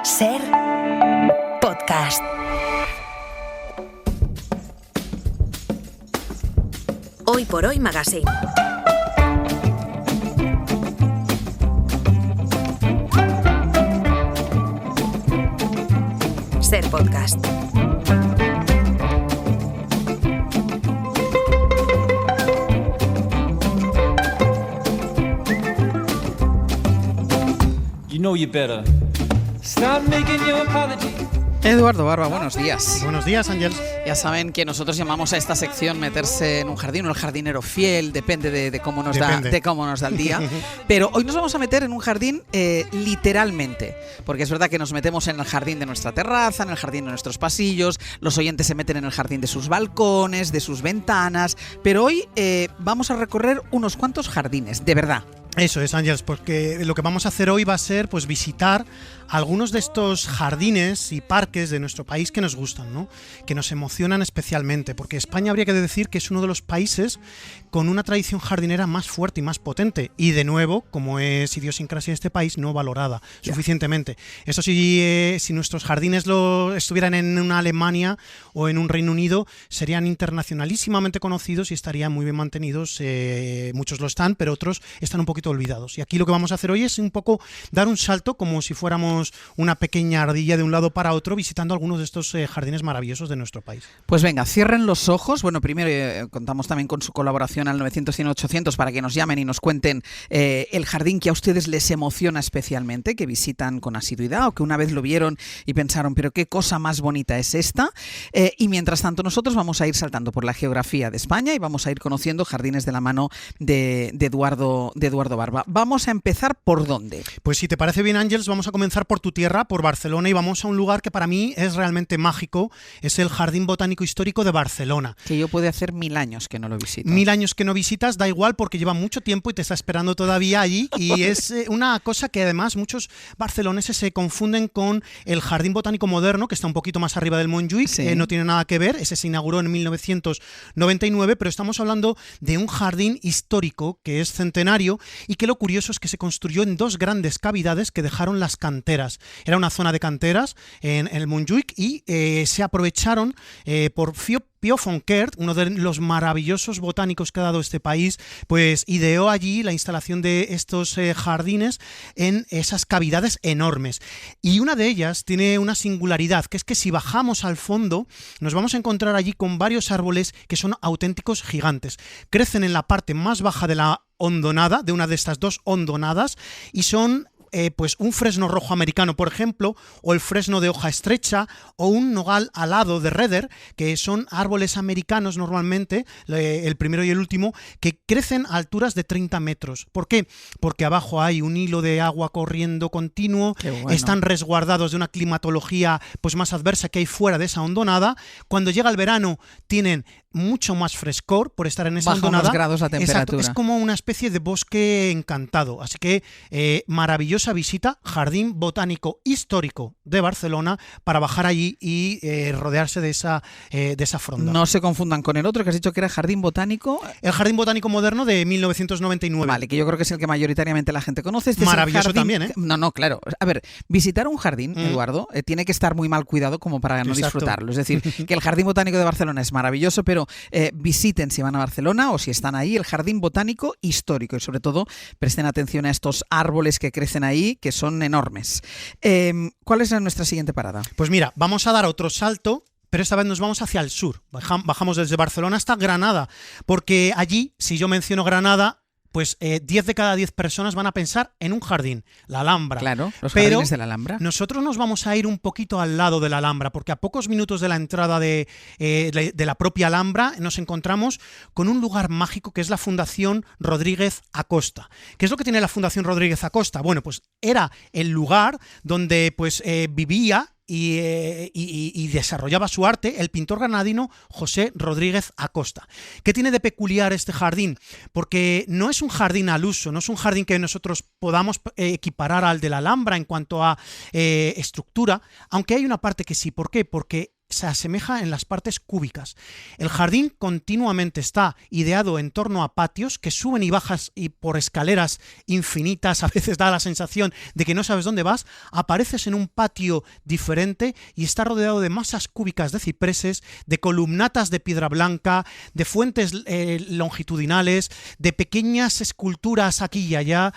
Ser podcast. Hoy por Hoy Magazine. Ser podcast. You know you better stop making your apology. Eduardo Barba, buenos días. Buenos días, Ángel. Ya saben que nosotros llamamos a esta sección meterse en un jardín o el jardinero fiel, depende de cómo nos da el día. Pero hoy nos vamos a meter en un jardín literalmente, porque es verdad que nos metemos en el jardín de nuestra terraza, en el jardín de nuestros pasillos, los oyentes se meten en el jardín de sus balcones, de sus ventanas, pero hoy vamos a recorrer unos cuantos jardines, de verdad. Eso es, Ángels, porque lo que vamos a hacer hoy va a ser pues visitar algunos de estos jardines y parques de nuestro país que nos gustan, ¿no? Que nos emocionan especialmente, porque España habría que decir que es uno de los países con una tradición jardinera más fuerte y más potente, y de nuevo, como es idiosincrasia de este país, no valorada suficientemente. Eso sí, si nuestros jardines estuvieran en una Alemania o en un Reino Unido, serían internacionalísimamente conocidos y estarían muy bien mantenidos. Muchos lo están, pero otros están un poquito olvidados. Y aquí lo que vamos a hacer hoy es un poco dar un salto, como si fuéramos una pequeña ardilla de un lado para otro, visitando algunos de estos jardines maravillosos de nuestro país. Pues venga, cierren los ojos. Bueno, primero contamos también con su colaboración al 900-100-800 para que nos llamen y nos cuenten el jardín que a ustedes les emociona especialmente, que visitan con asiduidad o que una vez lo vieron y pensaron, pero qué cosa más bonita es esta. Y mientras tanto nosotros vamos a ir saltando por la geografía de España y vamos a ir conociendo jardines de la mano de Eduardo Barba. Vamos a empezar ¿por dónde? Pues si te parece bien, Ángels, vamos a comenzar por tu tierra, por Barcelona, y vamos a un lugar que para mí es realmente mágico, es el Jardín Botánico Histórico de Barcelona. Que yo puede hacer 1000 años que no lo visito. 1000 años que no visitas, da igual porque lleva mucho tiempo y te está esperando todavía allí, y es una cosa que además muchos barceloneses se confunden con el Jardín Botánico Moderno, que está un poquito más arriba del Montjuïc, sí. No tiene nada que ver, ese se inauguró en 1999, pero estamos hablando de un jardín histórico que es centenario y que lo curioso es que se construyó en dos grandes cavidades que dejaron las canteras. Era una zona de canteras en el Montjuïc y se aprovecharon por Pio Fontquert, uno de los maravillosos botánicos que ha dado este país, pues ideó allí la instalación de estos jardines en esas cavidades enormes. Y una de ellas tiene una singularidad, que es que si bajamos al fondo nos vamos a encontrar allí con varios árboles que son auténticos gigantes. Crecen en la parte más baja de la hondonada, de una de estas dos hondonadas, y son pues un fresno rojo americano, por ejemplo, o el fresno de hoja estrecha, o un nogal alado de Redder, que son árboles americanos normalmente, el primero y el último, que crecen a alturas de 30 metros. ¿Por qué? Porque abajo hay un hilo de agua corriendo continuo, bueno. Están resguardados de una climatología pues más adversa que hay fuera de esa hondonada. Cuando llega el verano tienen mucho más frescor por estar en esa hondonada. Baja unos grados la temperatura. Exacto, es como una especie de bosque encantado. Así que maravillosa visita, Jardín Botánico Histórico de Barcelona, para bajar allí y rodearse de esa fronda. No se confundan con el otro que has dicho que era Jardín Botánico. El Jardín Botánico Moderno de 1999. Vale, que yo creo que es el que mayoritariamente la gente conoce. Maravilloso también, ¿eh? No, claro. A ver, visitar un jardín, Eduardo, tiene que estar muy mal cuidado como para no disfrutarlo. Es decir, que el Jardín Botánico de Barcelona es maravilloso, pero visiten, si van a Barcelona o si están ahí, el Jardín Botánico Histórico, y sobre todo presten atención a estos árboles que crecen ahí, que son enormes. ¿Cuál es nuestra siguiente parada? Pues mira, vamos a dar otro salto, pero esta vez nos vamos hacia el sur. Bajamos desde Barcelona hasta Granada, porque allí, si yo menciono Granada, pues 10 de cada 10 personas van a pensar en un jardín, la Alhambra. Claro, los jardines de la Alhambra. Nosotros nos vamos a ir un poquito al lado de la Alhambra, porque a pocos minutos de la entrada de la propia Alhambra nos encontramos con un lugar mágico que es la Fundación Rodríguez Acosta. ¿Qué es lo que tiene la Fundación Rodríguez Acosta? Bueno, pues era el lugar donde pues vivía y desarrollaba su arte el pintor granadino José Rodríguez Acosta. ¿Qué tiene de peculiar este jardín? Porque no es un jardín al uso, no es un jardín que nosotros podamos equiparar al de la Alhambra en cuanto a estructura, aunque hay una parte que sí. ¿Por qué? Porque se asemeja en las partes cúbicas. El jardín continuamente está ideado en torno a patios que suben y bajas y por escaleras infinitas, a veces da la sensación de que no sabes dónde vas, apareces en un patio diferente y está rodeado de masas cúbicas de cipreses, de columnatas de piedra blanca, de fuentes longitudinales, de pequeñas esculturas aquí y allá.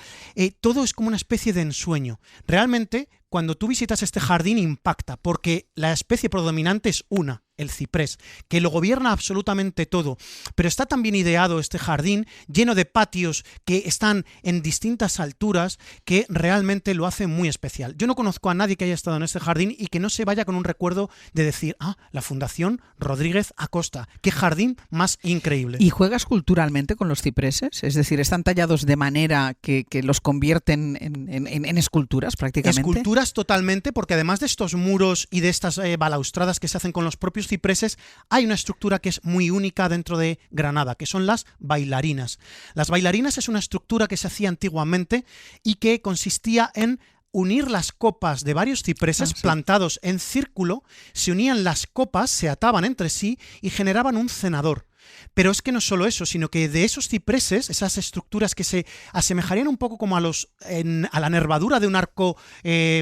Todo es como una especie de ensueño. Realmente, cuando tú visitas este jardín impacta, porque la especie predominante es una, el ciprés, que lo gobierna absolutamente todo. Pero está también ideado este jardín lleno de patios que están en distintas alturas que realmente lo hace muy especial. Yo no conozco a nadie que haya estado en este jardín y que no se vaya con un recuerdo de decir, la Fundación Rodríguez Acosta, qué jardín más increíble. ¿Y juegas culturalmente con los cipreses? Es decir, ¿están tallados de manera que los convierten en esculturas prácticamente? Esculturas totalmente, porque además de estos muros y de estas balaustradas que se hacen con los propios cipreses, hay una estructura que es muy única dentro de Granada, que son las bailarinas. Las bailarinas es una estructura que se hacía antiguamente y que consistía en unir las copas de varios cipreses plantados en círculo, se unían las copas, se ataban entre sí y generaban un cenador. Pero es que no solo eso, sino que de esos cipreses, esas estructuras que se asemejarían un poco como a la nervadura de un arco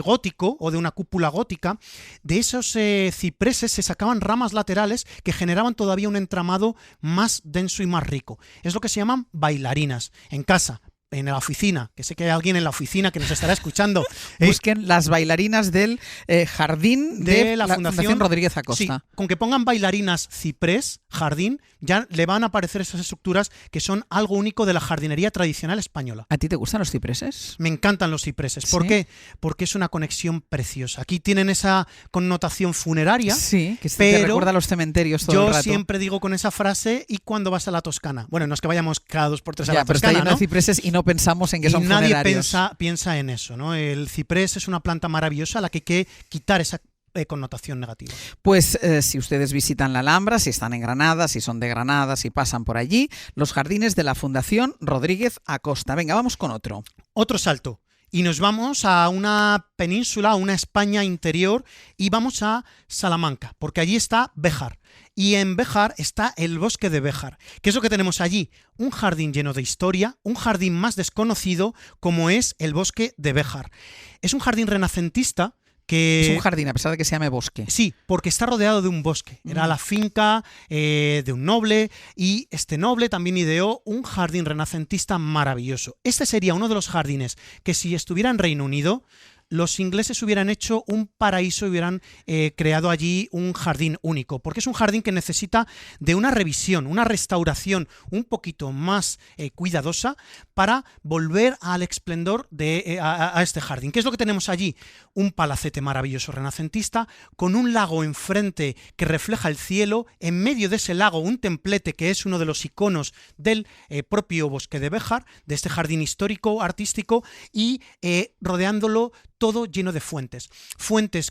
gótico o de una cúpula gótica, de esos cipreses se sacaban ramas laterales que generaban todavía un entramado más denso y más rico. Es lo que se llaman bailarinas. En casa, en la oficina, que sé que hay alguien en la oficina que nos estará escuchando. Busquen las bailarinas del jardín de la Fundación Rodríguez Acosta. Sí, con que pongan bailarinas ciprés, jardín, ya le van a aparecer esas estructuras que son algo único de la jardinería tradicional española. ¿A ti te gustan los cipreses? Me encantan los cipreses. ¿Por qué? Porque es una conexión preciosa. Aquí tienen esa connotación funeraria. Sí, que te recuerda a los cementerios todo el rato. Yo siempre digo con esa frase, ¿y cuando vas a la Toscana? Bueno, no es que vayamos cada 2 por 3 a la pero Toscana, está lleno ¿no? de cipreses y no pensamos en que son nadie funerarios. piensa en eso, ¿no? El ciprés es una planta maravillosa a la que hay que quitar esa connotación negativa. Pues si ustedes visitan la Alhambra, si están en Granada, si son de Granada, si pasan por allí, los jardines de la Fundación Rodríguez Acosta. Venga, vamos con otro. Otro salto. Y nos vamos a una península, a una España interior, y vamos a Salamanca, porque allí está Béjar. Y en Béjar está el bosque de Béjar. ¿Qué es lo que tenemos allí? Un jardín lleno de historia, un jardín más desconocido, como es el bosque de Béjar. Es un jardín renacentista que... Es un jardín, a pesar de que se llame bosque. Sí, porque está rodeado de un bosque. Era la finca de un noble, y este noble también ideó un jardín renacentista maravilloso. Este sería uno de los jardines que, si estuviera en Reino Unido, los ingleses hubieran hecho un paraíso y hubieran creado allí un jardín único, porque es un jardín que necesita de una revisión, una restauración un poquito más cuidadosa para volver al esplendor de a este jardín. ¿Qué es lo que tenemos allí? Un palacete maravilloso renacentista con un lago enfrente que refleja el cielo, en medio de ese lago un templete que es uno de los iconos del propio bosque de Béjar, de este jardín histórico, artístico, y rodeándolo todo lleno de fuentes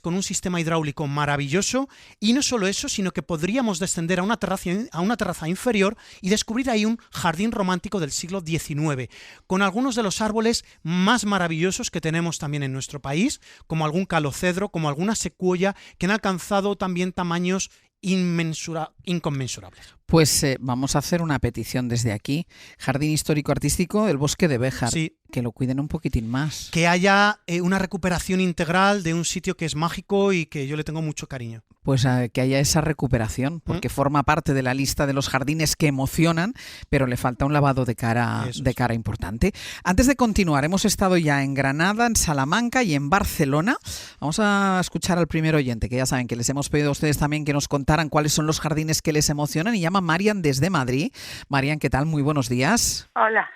con un sistema hidráulico maravilloso, y no solo eso, sino que podríamos descender a una terraza inferior y descubrir ahí un jardín romántico del siglo XIX, con algunos de los árboles más maravillosos que tenemos también en nuestro país, como algún calocedro, como alguna secuoya, que han alcanzado también tamaños inconmensurables. Pues vamos a hacer una petición desde aquí. Jardín Histórico Artístico del Bosque de Béjar. Sí. Que lo cuiden un poquitín más. Que haya una recuperación integral de un sitio que es mágico y que yo le tengo mucho cariño. Pues que haya esa recuperación, porque forma parte de la lista de los jardines que emocionan, pero le falta un lavado de cara importante. Antes de continuar, hemos estado ya en Granada, en Salamanca y en Barcelona. Vamos a escuchar al primer oyente, que ya saben que les hemos pedido a ustedes también que nos contaran cuáles son los jardines que les emocionan, y llama Marian desde Madrid. Marian, ¿qué tal? Muy buenos días. Hola,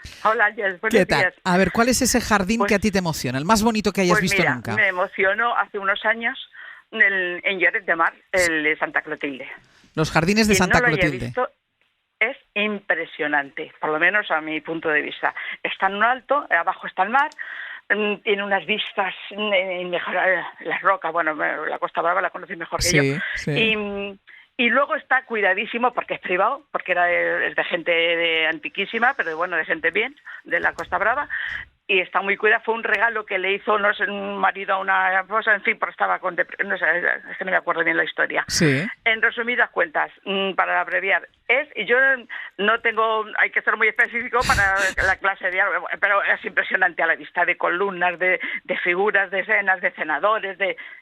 Jess, buenos ¿Qué tal? días. A ver, ¿cuál es ese jardín que a ti te emociona? El más bonito que hayas visto mira, nunca. Me emocionó hace unos años en Lloret de Mar, el de Santa Clotilde. Los jardines de Santa Clotilde. Quien no lo haya visto, es impresionante, por lo menos a mi punto de vista. Está en un alto, abajo está el mar, tiene unas vistas mejor, las rocas, bueno, la Costa Brava la conocí mejor que yo. Sí. Y luego está cuidadísimo porque es privado, porque es de gente antiquísima, pero bueno, de gente bien, de la Costa Brava. y está muy cuidada. Fue un regalo que le hizo, no sé, un marido a una esposa, en fin, pero estaba con no sé, es que no me acuerdo bien la historia. Sí. En resumidas cuentas, para abreviar, y yo no tengo, hay que ser muy específico para la clase de árbol, pero es impresionante a la vista, de columnas, de figuras, de escenas, de cenadores,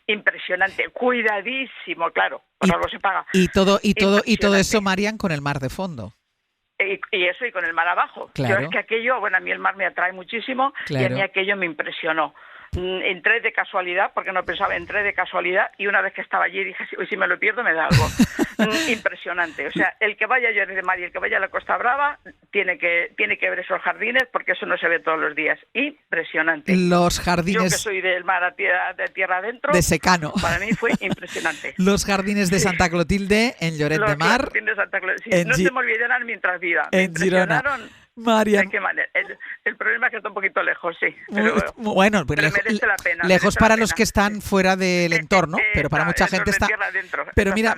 impresionante, cuidadísimo, claro, por algo se paga. Y todo eso, Marian, con el mar de fondo. Y eso, y con el mar abajo. Claro. Yo es que aquello, bueno, a mí el mar me atrae muchísimo, claro. Y a mí aquello me impresionó. Entré de casualidad, porque no pensaba, entré de casualidad, y una vez que estaba allí dije, si me lo pierdo me da algo. Impresionante. O sea, el que vaya a Lloret de Mar y el que vaya a la Costa Brava tiene que ver esos jardines, porque eso no se ve todos los días. Impresionante. Los jardines... Yo que soy del mar de tierra adentro, de secano. Para mí fue impresionante. Los jardines de Santa Clotilde en Lloret de Mar. Los jardines de Santa Clotilde. Sí, no se me olvidarán mientras viva. En Girona. Marian. ¿De qué manera? El problema es que está un poquito lejos, sí. Pero merece la pena. Lejos para los que están fuera del entorno, pero para mucha gente está... Pero mira,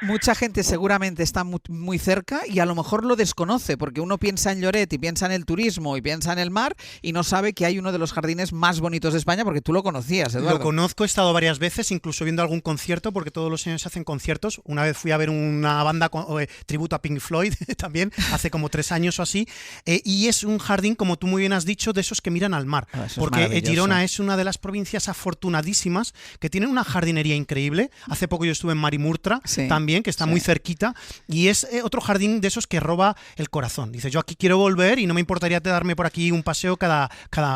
mucha gente seguramente está muy cerca y a lo mejor lo desconoce, porque uno piensa en Lloret y piensa en el turismo y piensa en el mar y no sabe que hay uno de los jardines más bonitos de España, porque tú lo conocías, Eduardo. Lo conozco, he estado varias veces, incluso viendo algún concierto, porque todos los años se hacen conciertos. Una vez fui a ver una banda tributo a Pink Floyd también, hace como 3 años o así. Y es un jardín, como tú muy bien has dicho, de esos que miran al mar, porque Girona es una de las provincias afortunadísimas que tienen una jardinería increíble. Hace poco yo estuve en Marimurtra, también, que está muy cerquita, y es otro jardín de esos que roba el corazón. Dice, yo aquí quiero volver y no me importaría darme por aquí un paseo cada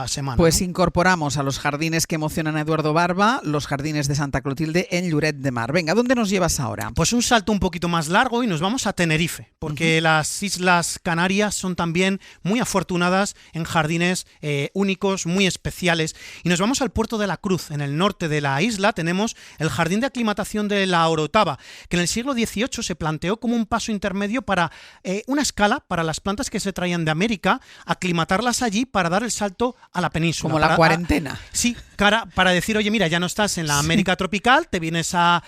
semana. Pues incorporamos a los jardines que emocionan a Eduardo Barba, los jardines de Santa Clotilde en Lloret de Mar. Venga, ¿dónde nos llevas ahora? Pues un salto un poquito más largo y nos vamos a Tenerife, porque las Islas Canarias son también muy afortunadas en jardines únicos, muy especiales. Y nos vamos al puerto de la Cruz. En el norte de la isla tenemos el jardín de aclimatación de la Orotava, que en el siglo XVIII se planteó como un paso intermedio para una escala para las plantas que se traían de América, aclimatarlas allí para dar el salto a la península. Como la cuarentena. Sí, para decir, oye, mira, ya no estás en la América tropical, te vienes a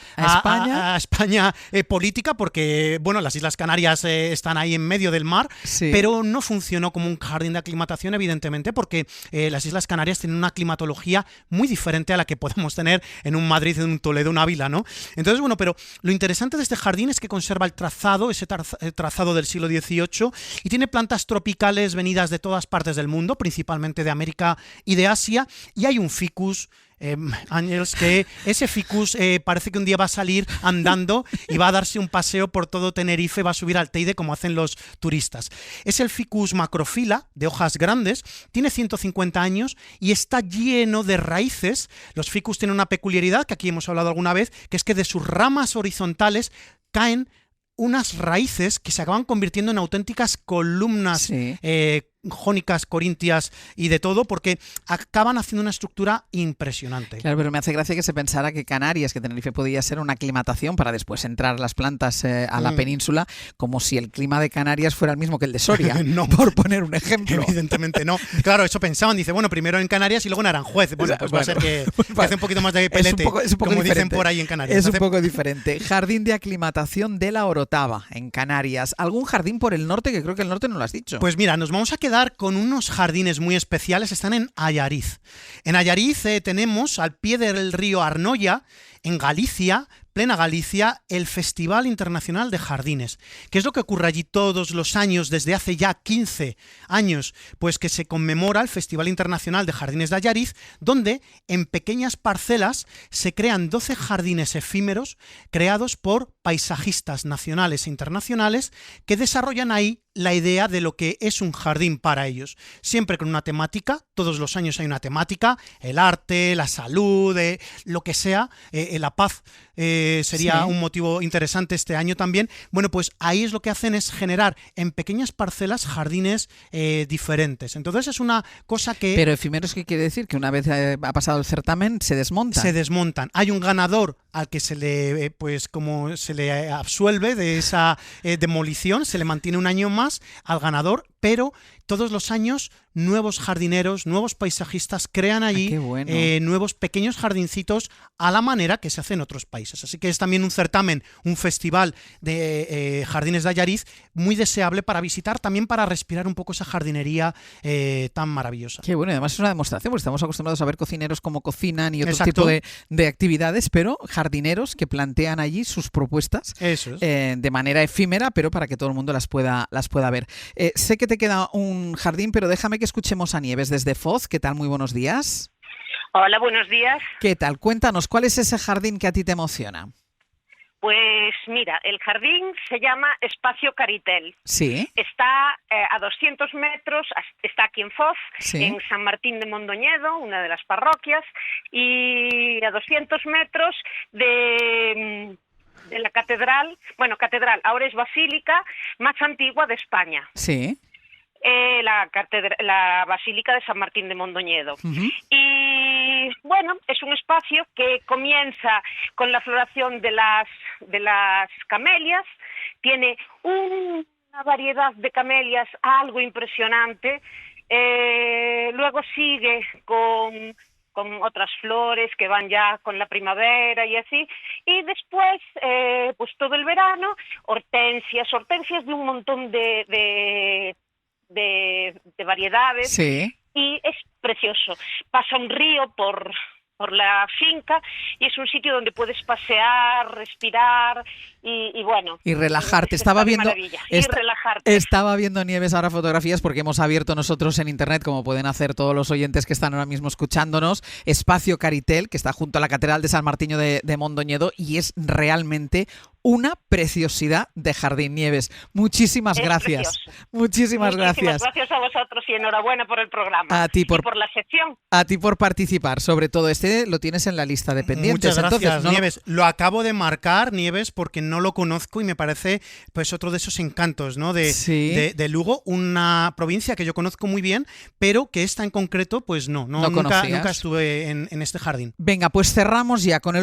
España política, porque, bueno, las Islas Canarias están ahí en medio del mar, pero no funcionó como un jardín de aclimatación, evidentemente, porque las Islas Canarias tienen una climatología muy diferente a la que podemos tener en un Madrid, en un Toledo, un Ávila, ¿no? Entonces, bueno, pero lo interesante de este jardín es que conserva el trazado, ese trazado del siglo XVIII, y tiene plantas tropicales venidas de todas partes del mundo, principalmente de América y de Asia, y hay un ficus, Ángels, que ese ficus parece que un día va a salir andando y va a darse un paseo por todo Tenerife, va a subir al Teide como hacen los turistas. Es el ficus macrophylla, de hojas grandes, tiene 150 años y está lleno de raíces. Los ficus tienen una peculiaridad, que aquí hemos hablado alguna vez, que es que de sus ramas horizontales caen unas raíces que se acaban convirtiendo en auténticas columnas jónicas, corintias y de todo, porque acaban haciendo una estructura impresionante. Claro, pero me hace gracia que se pensara que Canarias, que Tenerife podía ser una aclimatación para después entrar las plantas a la península, como si el clima de Canarias fuera el mismo que el de Soria, no, por poner un ejemplo. Evidentemente no. Claro, eso pensaban, dice, bueno, primero en Canarias y luego en Aranjuez. Bueno, pues va a ser que hace un poquito más de pelete, es un poco como diferente. Dicen por ahí en Canarias. Es un poco diferente. Jardín de aclimatación de la Orotava, en Canarias. ¿Algún jardín por el norte? Que creo que el norte no lo has dicho. Pues mira, nos vamos a quedar con unos jardines muy especiales, están en Allariz. En Allariz tenemos, al pie del río Arnoia, en Galicia, plena Galicia, el Festival Internacional de Jardines. ¿Qué es lo que ocurre allí todos los años, desde hace ya 15 años? Pues que se conmemora el Festival Internacional de Jardines de Allariz, donde en pequeñas parcelas se crean 12 jardines efímeros creados por paisajistas nacionales e internacionales que desarrollan ahí la idea de lo que es un jardín para ellos. Siempre con una temática, todos los años hay una temática, el arte, la salud, lo que sea, la paz sería un motivo interesante este año también. Bueno, pues ahí es lo que hacen es generar en pequeñas parcelas jardines diferentes. Entonces es una cosa que... Pero efímeros, ¿qué quiere decir? Que una vez ha pasado el certamen se desmontan. Se desmontan. Hay un ganador al que se le, pues como se le absuelve de esa demolición, se le mantiene un año más al ganador, pero todos los años nuevos jardineros, nuevos paisajistas crean allí nuevos pequeños jardincitos a la manera que se hace en otros países. países. Así que es también un certamen, un festival de jardines de Allariz muy deseable para visitar, también para respirar un poco esa jardinería tan maravillosa. Qué bueno, además es una demostración, porque estamos acostumbrados a ver cocineros cómo cocinan y otro Exacto. tipo de actividades, pero jardineros que plantean allí sus propuestas Eso es. de manera efímera, pero para que todo el mundo las pueda ver. Sé que te queda un jardín, pero déjame que escuchemos a Nieves desde Foz. ¿Qué tal? Muy buenos días. Hola, buenos días. ¿Qué tal? Cuéntanos, ¿cuál es ese jardín que a ti te emociona? Pues mira, el jardín se llama Espacio Caritel. Sí. Está a 200 metros, está aquí en Foz, Sí. en San Martín de Mondoñedo, una de las parroquias, y a 200 metros de la catedral, ahora es basílica más antigua de España. Sí. La Basílica de San Martín de Mondoñedo. Uh-huh. Y bueno, es un espacio que comienza con la floración de las camelias, tiene una variedad de camelias algo impresionante, luego sigue con otras flores que van ya con la primavera y así, y después, pues todo el verano, hortensias de un montón de variedades. Sí. Y es precioso. Pasa un río por la finca y es un sitio donde puedes pasear, respirar y bueno. Y relajarte. Relajarte. Estaba viendo, Nieves, ahora fotografías, porque hemos abierto nosotros en internet, como pueden hacer todos los oyentes que están ahora mismo escuchándonos, Espacio Caritel, que está junto a la Catedral de San Martín de Mondoñedo, y es realmente una preciosidad de jardín. Nieves, muchísimas gracias. Muchísimas gracias. Gracias a vosotros y enhorabuena por el programa. A ti y por la sección. A ti por participar. Sobre todo lo tienes en la lista de pendientes. Muchas gracias, entonces, Nieves. Lo acabo de marcar, Nieves, porque no lo conozco y me parece pues otro de esos encantos, ¿no? Sí. de Lugo, una provincia que yo conozco muy bien, pero que esta en concreto, pues nunca estuve en este jardín. Venga, pues cerramos ya con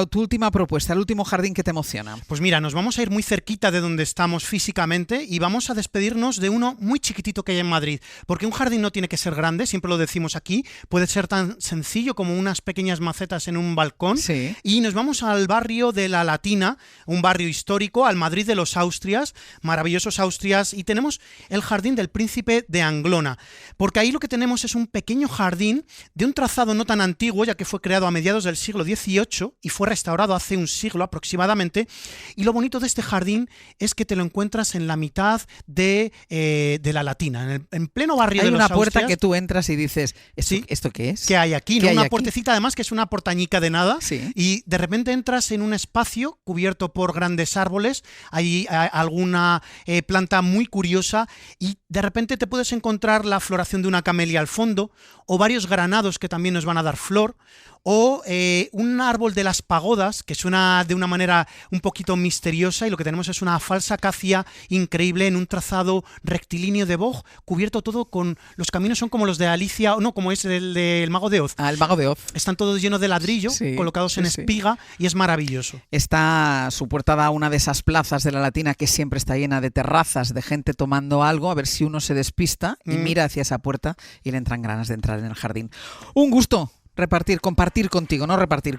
tu última propuesta, el último jardín que te emociona. Pues mira, nos vamos a ir muy cerquita de donde estamos físicamente y vamos a despedirnos de uno muy chiquitito que hay en Madrid, porque un jardín no tiene que ser grande, siempre lo decimos aquí, puede ser tan sencillo como unas pequeñas macetas en un balcón. Sí. Y nos vamos al barrio de La Latina, un barrio histórico, al Madrid de los Austrias, maravillosos Austrias, y tenemos el Jardín del Príncipe de Anglona, porque ahí lo que tenemos es un pequeño jardín de un trazado no tan antiguo, ya que fue creado a mediados del siglo XVIII y fue restaurado hace un siglo aproximadamente. Y lo bonito de este jardín es que te lo encuentras en la mitad de La Latina, en pleno barrio de los Austrias. Hay una puerta que tú entras y dices, ¿esto qué es? ¿Qué hay aquí? ¿Qué hay Una aquí? puertecita además que es una portañica de nada. Sí. Y de repente entras en un espacio cubierto por grandes árboles, hay alguna planta muy curiosa y de repente te puedes encontrar la floración de una camelia al fondo o varios granados que también nos van a dar flor, o un árbol de las pagodas que suena de una manera un poquito misteriosa, y lo que tenemos es una falsa acacia increíble en un trazado rectilíneo de boj, cubierto todo con... Los caminos son como los de Alicia, o no, como es el del Mago de Oz. Ah, el Mago de Oz. Están todos llenos de ladrillo, Sí, colocados en sí. espiga, y es maravilloso. Está su puerta da a una de esas plazas de La Latina que siempre está llena de terrazas, de gente tomando algo, a ver si uno se despista y mira hacia esa puerta y le entran ganas de entrar en el jardín. Un gusto compartir contigo, repartir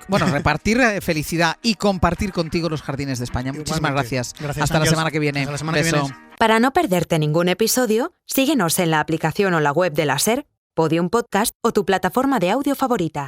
felicidad y compartir contigo los jardines de España. Muchísimas gracias. Hasta la semana que viene. Hasta la semana que Beso. viene. Para no perderte ningún episodio, síguenos en la aplicación o la web de la SER, Podium Podcast o tu plataforma de audio favorita.